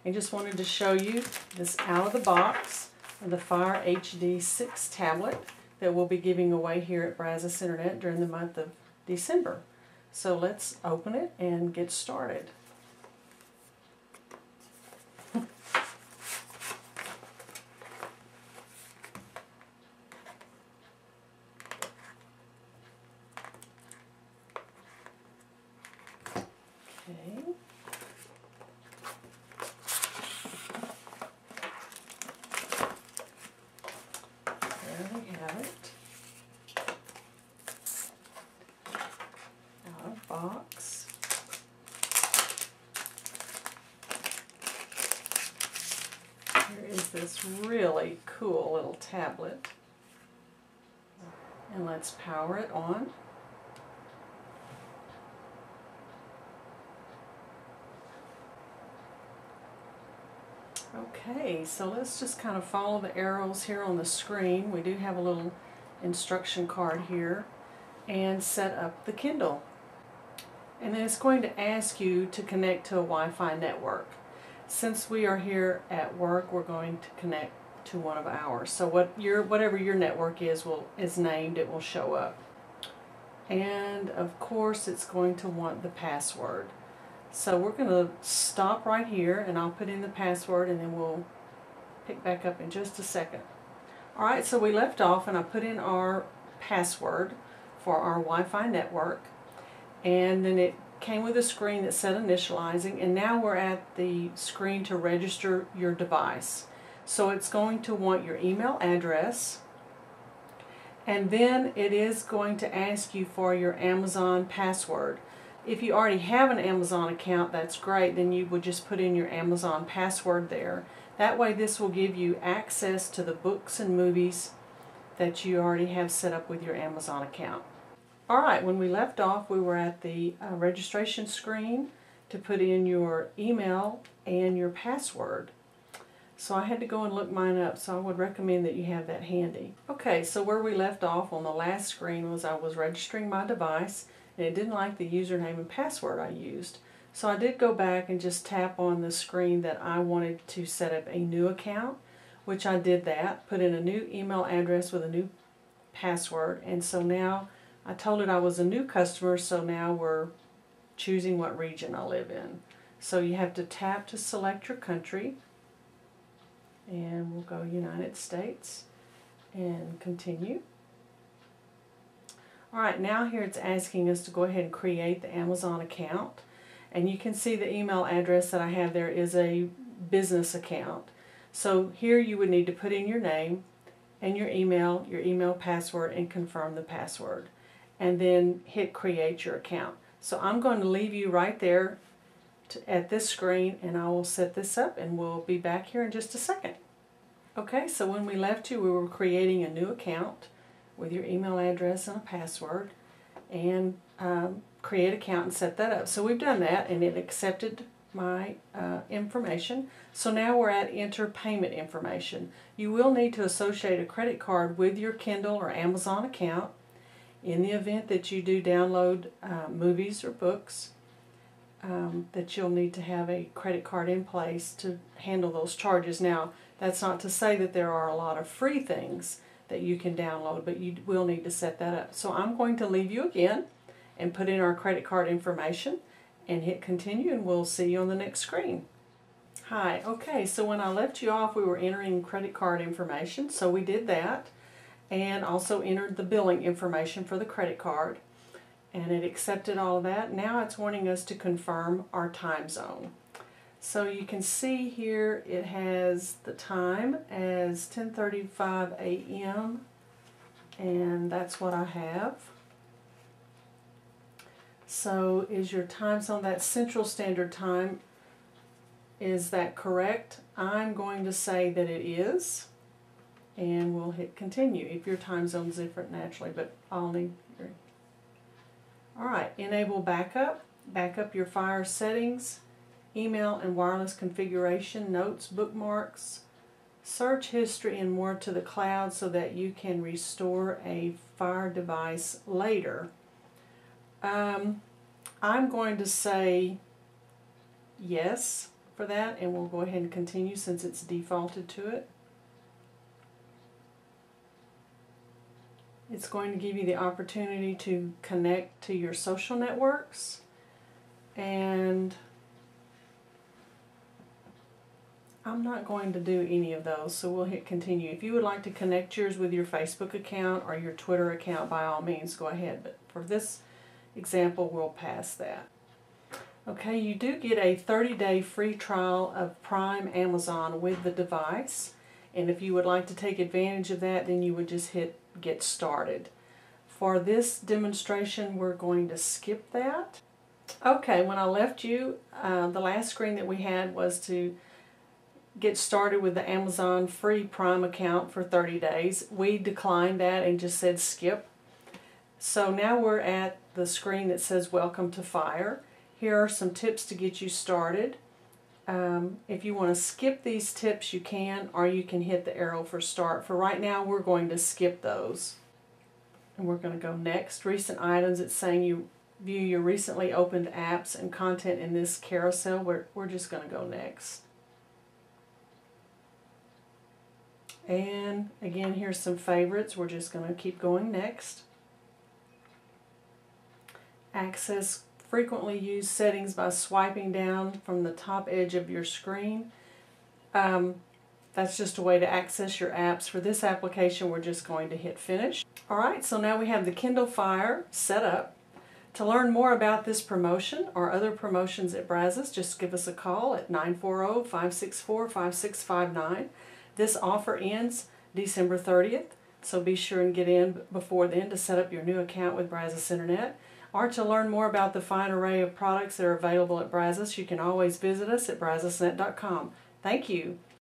I just wanted to show you this out of the box of the Fire HD 6 tablet that we'll be giving away here at Brazos Internet during the month of December. So let's open it and get started. Okay. There we have it. Out of box. Here is this really cool little tablet. And let's power it on. Okay, so let's just kind of follow the arrows here on the screen. We do have a little instruction card here, and set up the Kindle. And then it's going to ask you to connect to a Wi-Fi network. Since we are here at work, we're going to connect to one of ours. So whatever your network is named, it will show up. And of course it's going to want the password. So we're going to stop right here, and I'll put in the password, and then we'll pick back up in just a second. Alright, so we left off, and I put in our password for our Wi-Fi network, and then it came with a screen that said initializing, and now we're at the screen to register your device. So it's going to want your email address, and then it is going to ask you for your Amazon password. If you already have an Amazon account, that's great. Then you would just put in your Amazon password there. That way this will give you access to the books and movies that you already have set up with your Amazon account. Alright, when we left off, we were at the registration screen to put in your email and your password. So I had to go and look mine up, so I would recommend that you have that handy. Okay, so where we left off on the last screen was I was registering my device, and it didn't like the username and password I used. So I did go back and just tap on the screen that I wanted to set up a new account, which I did that, put in a new email address with a new password, and so now I told it I was a new customer, so now we're choosing what region I live in. So you have to tap to select your country, and we'll go United States and continue. Alright, now here it's asking us to go ahead and create the Amazon account, and you can see the email address that I have there is a business account. So here you would need to put in your name and your email password, and confirm the password, and then hit create your account. So I'm going to leave you right there at this screen, and I will set this up, and we'll be back here in just a second. Okay, so when we left you, we were creating a new account with your email address and a password, and create account and set that up. So we've done that, and it accepted my information. So now we're at enter payment information. You will need to associate a credit card with your Kindle or Amazon account. In the event that you do download movies or books, that you'll need to have a credit card in place to handle those charges. Now, that's not to say that there are a lot of free things that you can download, but you will need to set that up. So I'm going to leave you again and put in our credit card information and hit continue, and we'll see you on the next screen. Hi, okay, so when I left you off, we were entering credit card information, so we did that, and also entered the billing information for the credit card, and it accepted all of that. Now it's wanting us to confirm our time zone. So you can see here it has the time as 10:35 a.m. and that's what I have. So is your time zone, that Central Standard Time, is that correct? I'm going to say that it is, and we'll hit continue. If your time zone is different naturally, but I'll need your... Alright, enable backup. Backup your Fire settings, email and wireless configuration, notes, bookmarks, search history, and more to the cloud so that you can restore a Fire device later. I'm going to say yes for that, and we'll go ahead and continue since it's defaulted to it. It's going to give you the opportunity to connect to your social networks, and I'm not going to do any of those, so we'll hit continue. If you would like to connect yours with your Facebook account or your Twitter account, by all means go ahead, but for this example we'll pass that. Okay, you do get a 30-day free trial of Prime Amazon with the device, and if you would like to take advantage of that, then you would just hit get started. For this demonstration we're going to skip that. Okay, when I left you, the last screen that we had was to get started with the Amazon free Prime account for 30 days. We declined that and just said skip. So now we're at the screen that says Welcome to Fire. Here are some tips to get you started. If you want to skip these tips you can, or you can hit the arrow for start. For right now we're going to skip those. And we're going to go next. Recent items, it's saying you view your recently opened apps and content in this carousel. We're just going to go next. And again, here's some favorites. We're just going to keep going next. Access frequently used settings by swiping down from the top edge of your screen. That's just a way to access your apps. For this application, we're just going to hit finish. Alright, so now we have the Kindle Fire set up. To learn more about this promotion or other promotions at Brazos, just give us a call at 940-564-5659. This offer ends December 30th, so be sure and get in before then to set up your new account with Brazos Internet. Or to learn more about the fine array of products that are available at Brazos, you can always visit us at brazosnet.com. Thank you.